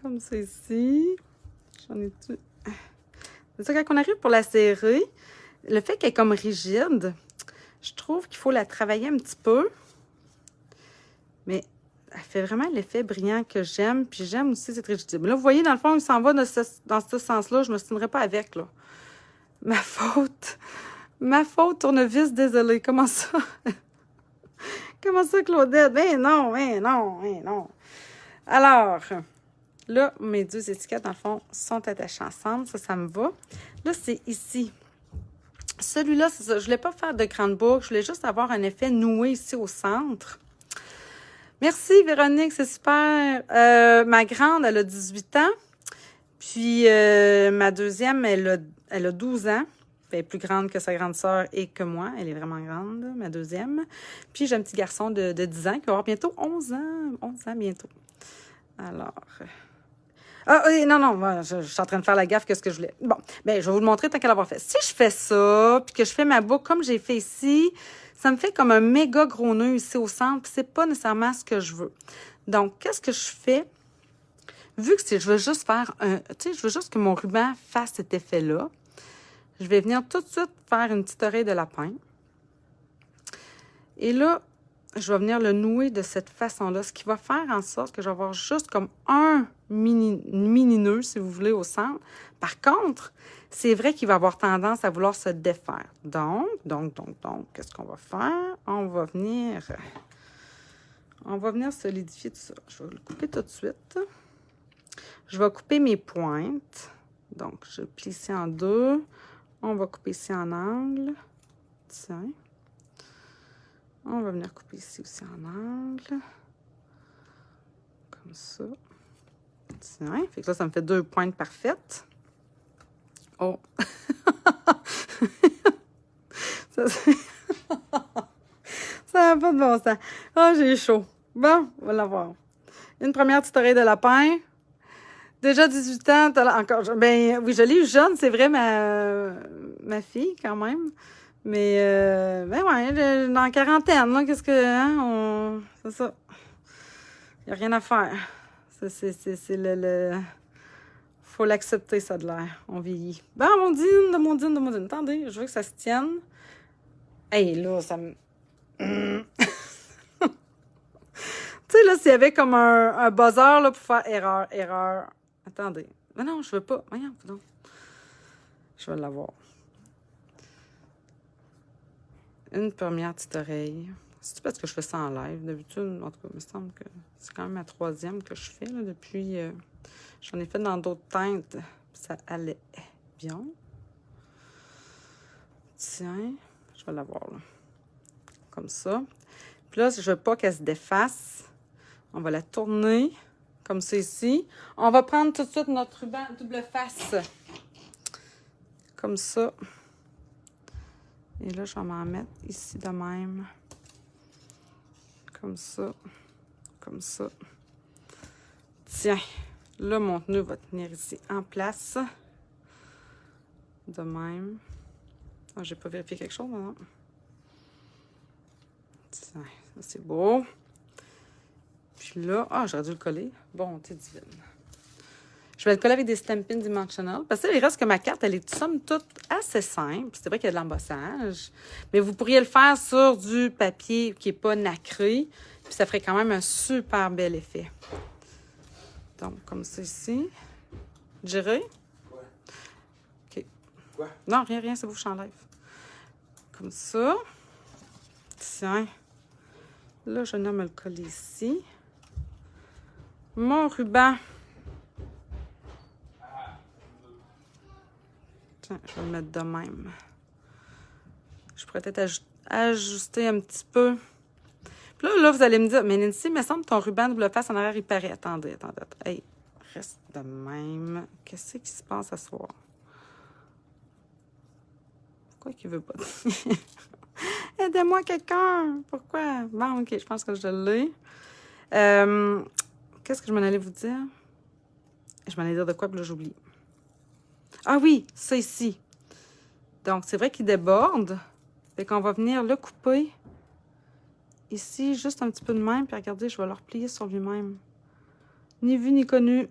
Comme ça ici. J'en ai tout. C'est ça, quand on arrive pour la serrer, le fait qu'elle est comme rigide, je trouve qu'il faut la travailler un petit peu. Mais elle fait vraiment l'effet brillant que j'aime. Puis j'aime aussi cette rigidité. Mais là, vous voyez, dans le fond, il s'en va dans ce sens-là. Je ne me stinerai pas avec, là. Ma faute. Ma faute, tournevis, désolée. Comment ça? Comment ça, Claudette? Ben non, ben non, ben non. Alors, là, mes deux étiquettes, dans le fond, sont attachées ensemble. Ça me va. Là, c'est ici. Celui-là, c'est ça. Je ne voulais pas faire de grande boucle. Je voulais juste avoir un effet noué ici au centre. Merci, Véronique, c'est super. Ma grande, elle a 18 ans. Puis, ma deuxième, elle a 12 ans. Elle est plus grande que sa grande sœur et que moi. Elle est vraiment grande, là, ma deuxième. Puis, j'ai un petit garçon de 10 ans qui va avoir bientôt 11 ans. 11 ans bientôt. Alors... Ah oui, non, non, je suis en train de faire la gaffe, qu'est-ce que je voulais. Bon, bien, je vais vous le montrer tant qu'à l'avoir fait. Si je fais ça, puis que je fais ma boucle comme j'ai fait ici, ça me fait comme un méga gros nœud ici au centre, puis c'est pas nécessairement ce que je veux. Donc, qu'est-ce que je fais? Vu que je veux juste faire un... Tu sais, je veux juste que mon ruban fasse cet effet-là, je vais venir tout de suite faire une petite oreille de lapin. Et là, je vais venir le nouer de cette façon-là, ce qui va faire en sorte que je vais avoir juste comme un mini nœud, si vous voulez, au centre. Par contre, c'est vrai qu'il va avoir tendance à vouloir se défaire. Donc, qu'est-ce qu'on va faire? On va venir solidifier tout ça. Je vais le couper tout de suite. Je vais couper mes pointes. Donc, je plie ici en deux. On va couper ici en angle. Tiens. On va venir couper ici aussi en angle. Comme ça. Tiens. Fait que là, ça me fait 2 pointes parfaites. Oh! Ça n'a pas de bon sens. Ah, j'ai chaud. Bon, on va l'avoir. Une première petite oreille de lapin. Déjà 18 ans, encore. Ben oui, je l'ai eu jeune, c'est vrai, ma fille, quand même. Mais, ben ouais, dans la quarantaine, là, qu'est-ce que, hein, c'est ça. Il n'y a rien à faire. C'est faut l'accepter, ça, de l'air. On vieillit. Ben, Mondine. Attendez, je veux que ça se tienne. Hey, là, ça me... Tu sais, là, s'il y avait comme un buzzer, là, pour faire erreur. Attendez. Mais non, je veux pas. Voyons, non. Je vais l'avoir. Une première petite oreille. C'est parce que je fais ça en live. D'habitude, en tout cas, il me semble que c'est quand même ma 3e que je fais, là, depuis... j'en ai fait dans d'autres teintes. Ça allait bien. Tiens, je vais l'avoir, là. Comme ça. Puis là, je veux pas qu'elle se défasse. On va la tourner, comme ça ici. On va prendre tout de suite notre ruban double face. Comme ça. Et là, je vais m'en mettre ici de même. Comme ça. Comme ça. Tiens. Là, mon nœud va tenir ici en place. De même. Ah, j'ai pas vérifié quelque chose, non? Tiens, ça c'est beau. Puis là, j'aurais dû le coller. Bonté divine. Je vais le coller avec des Stampin' Dimensional. Parce que il reste que ma carte, elle est somme toute assez simple. C'est vrai qu'il y a de l'embossage. Mais vous pourriez le faire sur du papier qui n'est pas nacré. Puis ça ferait quand même un super bel effet. Donc, comme ça ici. Gérer? Ouais. OK. Quoi? Non, rien, c'est vous, je suis en live. Comme ça. Tiens. Là, je viens me le coller ici. Mon ruban. Tiens, je vais le mettre de même. Je pourrais peut-être ajuster un petit peu. Puis là, vous allez me dire, mais Nancy, il me semble que ton ruban double face en arrière, il paraît. Attendez. Hey, reste de même. Qu'est-ce qui se passe ce soir? Pourquoi qu'il veut pas? Aidez-moi quelqu'un! Pourquoi? Bon, OK, je pense que je l'ai. Qu'est-ce que je m'en allais vous dire? Je m'en allais dire de quoi, puis là, j'oublie. Ah oui, ça ici. Donc, c'est vrai qu'il déborde. Fait qu'on va venir le couper. Ici, juste un petit peu de même. Puis regardez, je vais le replier sur lui-même. Ni vu ni connu.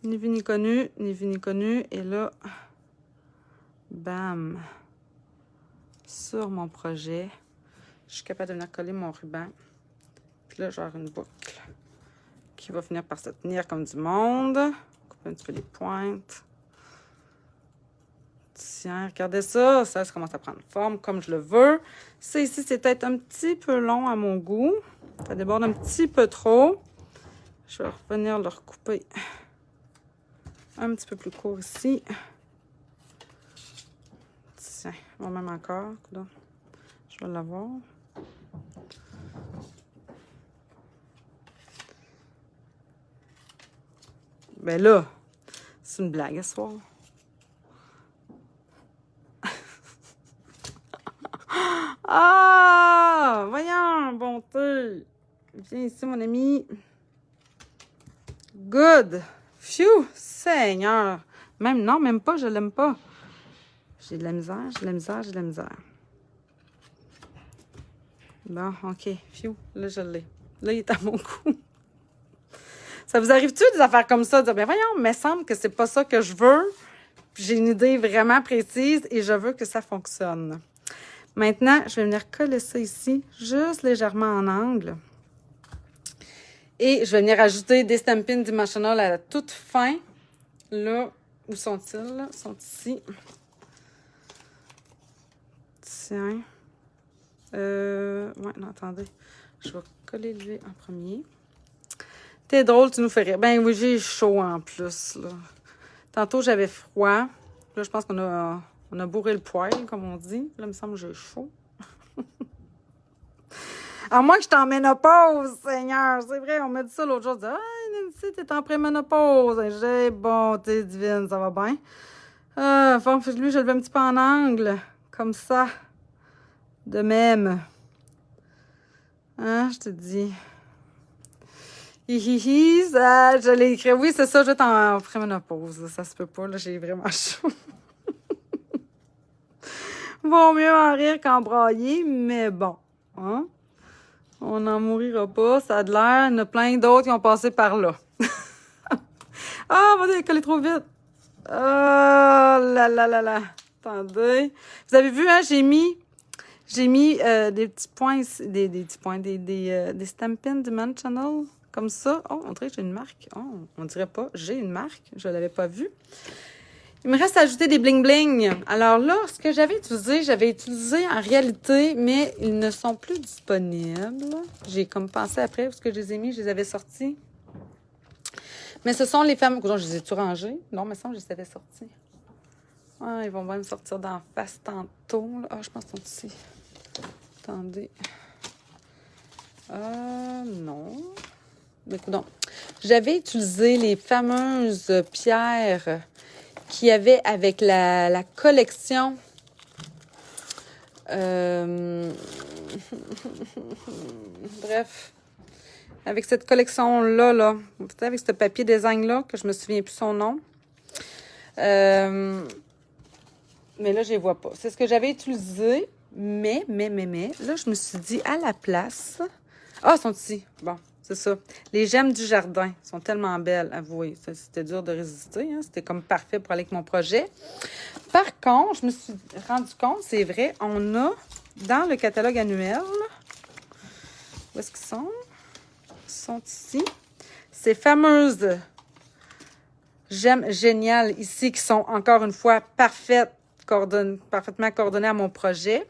Ni vu ni connu. Ni vu ni connu. Et là, bam. Sur mon projet, je suis capable de venir coller mon ruban. Puis là, genre une boucle qui va finir par se tenir comme du monde. Couper un petit peu les pointes. Tiens, regardez ça. Ça commence à prendre forme comme je le veux. Ça ici, c'est peut-être un petit peu long à mon goût. Ça déborde un petit peu trop. Je vais revenir le recouper un petit peu plus court ici. Tiens, bon, même encore. Là. Je vais l'avoir. Ben là, c'est une blague ce soir. Ah! Voyons, bonté. Viens ici, mon ami. Good. Phew! Seigneur! Même, non, même pas, je l'aime pas. J'ai de la misère, j'ai de la misère, j'ai de la misère. Bon, OK. Phew! Là, je l'ai. Là, il est à mon cou. Ça vous arrive-tu des affaires comme ça? De dire, ben voyons, il me semble que c'est pas ça que je veux. J'ai une idée vraiment précise et je veux que ça fonctionne. Maintenant, je vais venir coller ça ici, juste légèrement en angle. Et je vais venir ajouter des Stampin' Dimensional à la toute fin. Là, où sont-ils? Ils sont ici. Tiens. Ouais, non, attendez. Je vais coller lui en premier. T'es drôle, tu nous fais rire. Ben oui, j'ai chaud en plus, là. Tantôt, j'avais froid. Là, je pense qu'on a bourré le poêle, comme on dit. Là, il me semble que j'ai chaud. À moins que je t'en ménopause, Seigneur. C'est vrai, on m'a dit ça l'autre jour. On dit, ah, Nancy, t'es en préménopause. J'ai bonté divine, ça va bien. Bon, lui, je le vais un petit peu en angle. Comme ça. De même. Hein, je te dis. Hihihi, ça, je l'ai écrit. Oui, c'est ça, je vais être en préménopause. Ça se peut pas, là, j'ai vraiment chaud. Vaut mieux en rire qu'en brailler, mais bon. Hein? On n'en mourira pas, ça a de l'air. Il y en a plein d'autres qui ont passé par là. Ah, mon Dieu, elle est collée trop vite. Oh là là là là. Attendez. Vous avez vu, hein, j'ai mis des petits points ici, des petits points, des Stampin' Dimensional, comme ça. Oh, on dirait que j'ai une marque. Oh, on dirait pas. J'ai une marque. Je l'avais pas vue. Il me reste à ajouter des bling-bling. Alors là, ce que j'avais utilisé en réalité, mais ils ne sont plus disponibles. J'ai comme pensé après, parce que je les ai mis, je les avais sortis. Mais ce sont les fameux... Je les ai-tu rangés? Non, mais ça, je les avais sortis. Ah, ils vont bien me sortir d'en face tantôt. Là. Ah, je pense qu'ils sont ici. Attendez. Non. Mais écoute, j'avais utilisé les fameuses pierres qu'il y avait avec la collection. Bref. Avec cette collection-là, là. Peut-être avec ce papier design-là, que je me souviens plus son nom. Mais là, je les vois pas. C'est ce que j'avais utilisé. Mais, là, je me suis dit, à la place... Ah, ils sont ici. Bon, c'est ça. Les gemmes du jardin sont tellement belles, avouez. C'était dur de résister. Hein? C'était comme parfait pour aller avec mon projet. Par contre, je me suis rendu compte, c'est vrai, on a dans le catalogue annuel... Où est-ce qu'ils sont? Ils sont ici. Ces fameuses gemmes géniales ici qui sont, encore une fois, parfaitement coordonnées à mon projet.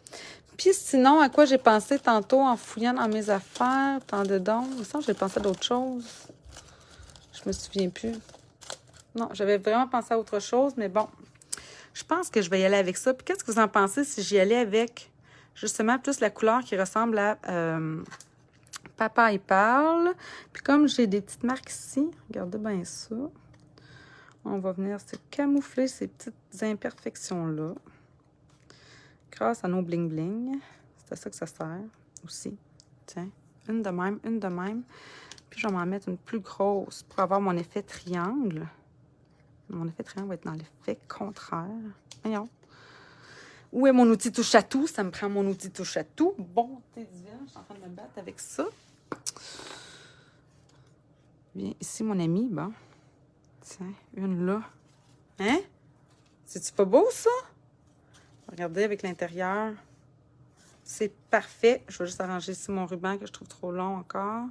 Puis sinon, à quoi j'ai pensé tantôt en fouillant dans mes affaires, tant dedans. Il me semble que j'ai pensé à d'autres choses. Je me souviens plus. Non, j'avais vraiment pensé à autre chose, mais bon. Je pense que je vais y aller avec ça. Puis qu'est-ce que vous en pensez si j'y allais avec, justement, plus la couleur qui ressemble à Papa, il parle. Puis comme j'ai des petites marques ici, regardez bien ça. On va venir se camoufler ces petites imperfections-là. Grâce à nos bling-bling. C'est à ça que ça sert aussi. Tiens, une de même. Puis je vais m'en mettre une plus grosse pour avoir mon effet triangle. Mon effet triangle va être dans l'effet contraire. Voyons. Où est mon outil touche-à-tout? Ça me prend mon outil touche-à-tout. Bon, t'es divine, je suis en train de me battre avec ça. Viens ici, mon ami. Bon. Tiens, une là. Hein? C'est-tu pas beau, ça? Regardez avec l'intérieur. C'est parfait. Je vais juste arranger ici mon ruban que je trouve trop long encore.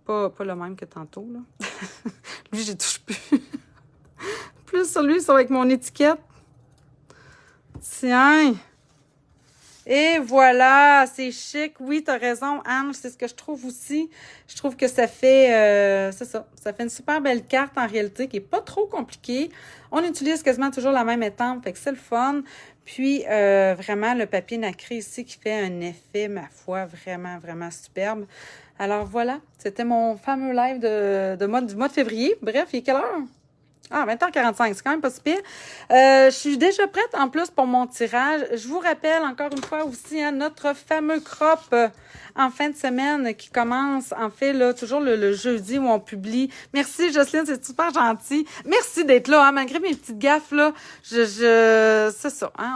Pas le même que tantôt, là. Lui, je touche plus. Plus sur lui, ça va avec mon étiquette. Tiens. Et voilà, c'est chic. Oui, t'as raison, Anne, c'est ce que je trouve aussi. Je trouve que ça fait, c'est ça, ça fait une super belle carte en réalité qui est pas trop compliquée. On utilise quasiment toujours la même étampe, fait que c'est le fun. Puis, vraiment, le papier nacré ici qui fait un effet, ma foi, vraiment, vraiment superbe. Alors voilà, c'était mon fameux live du mois de février. Bref, il est quelle heure? Ah, 20h45, c'est quand même pas si pire. Je suis déjà prête en plus pour mon tirage. Je vous rappelle encore une fois aussi notre fameux crop en fin de semaine qui commence, en fait, là, toujours le jeudi où on publie. Merci Jocelyne, c'est super gentil. Merci d'être là, hein, malgré mes petites gaffes, là. C'est ça, hein,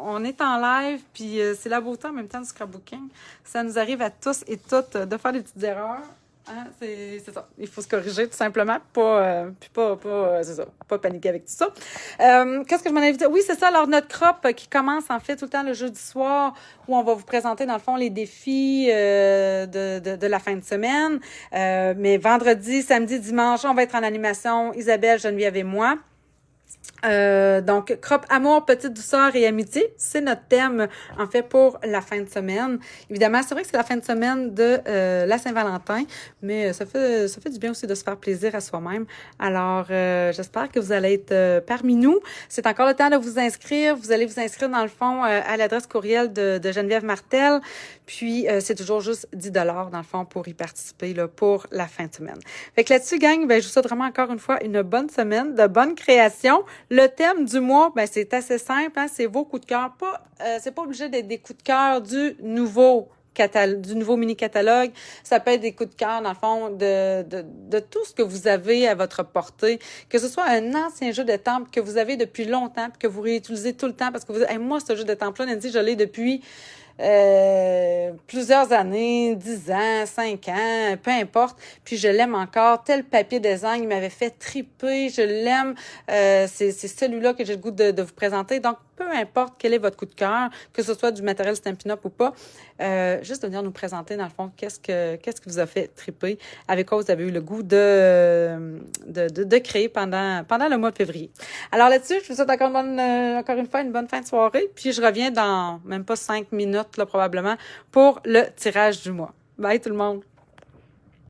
on est en live, puis c'est la beauté en même temps du scrapbooking. Ça nous arrive à tous et toutes de faire des petites erreurs. Hein, c'est ça. Il faut se corriger tout simplement, puis pas c'est ça, pas paniquer avec tout ça. Qu'est-ce que je m'en ai dit? Oui, c'est ça. Alors, notre crop qui commence en fait tout le temps le jeudi soir où on va vous présenter dans le fond les défis de la fin de semaine. Mais vendredi, samedi, dimanche, on va être en animation, Isabelle, Geneviève et moi. Donc, crop, amour, petite douceur et amitié, c'est notre thème, en fait, pour la fin de semaine. Évidemment, c'est vrai que c'est la fin de semaine de la Saint-Valentin, mais ça fait du bien aussi de se faire plaisir à soi-même. Alors, j'espère que vous allez être parmi nous. C'est encore le temps de vous inscrire. Vous allez vous inscrire, dans le fond, à l'adresse courriel de Geneviève Martel. Puis, c'est toujours juste 10 $ dans le fond, pour y participer, là, pour la fin de semaine. Fait que là-dessus, gang, ben, je vous souhaite vraiment encore une fois une bonne semaine, de bonnes créations. Le thème du mois, ben c'est assez simple, hein, c'est vos coups de cœur. C'est pas obligé d'être des coups de cœur du nouveau mini-catalogue. Ça peut être des coups de cœur, dans le fond, de tout ce que vous avez à votre portée. Que ce soit un ancien jeu de temple que vous avez depuis longtemps, puis que vous réutilisez tout le temps, parce que vous dites, moi, ce jeu de temple-là, Nancy, je l'ai depuis plusieurs années, 10 ans, 5 ans, peu importe. Puis je l'aime encore. Tel papier design, il m'avait fait triper. Je l'aime. C'est celui-là que j'ai le goût de vous présenter. Donc, peu importe quel est votre coup de cœur, que ce soit du matériel Stampin' Up ou pas, juste de venir nous présenter, dans le fond, qu'est-ce qui vous a fait triper, avec quoi vous avez eu le goût de créer pendant le mois de février. Alors là-dessus, je vous souhaite encore une fois une bonne fin de soirée, puis je reviens dans même pas 5 minutes, là, probablement, pour le tirage du mois. Bye tout le monde!